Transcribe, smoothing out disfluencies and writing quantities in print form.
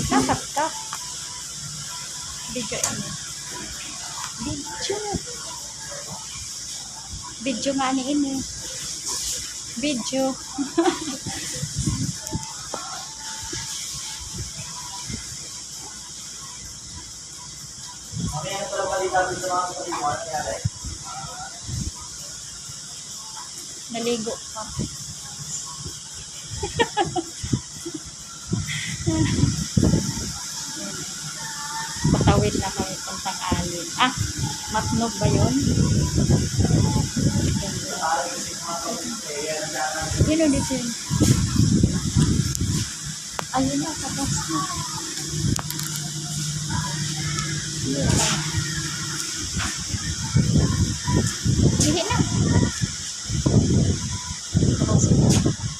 Nasab ka. Video ini. Video. Video nga ni ini. Video. Naligo pa. Patawid na kami puntang alin. Ah, Matnog ba yun? Yun o dito yun. Ayun na, tapos na. Sige na. Tapos na.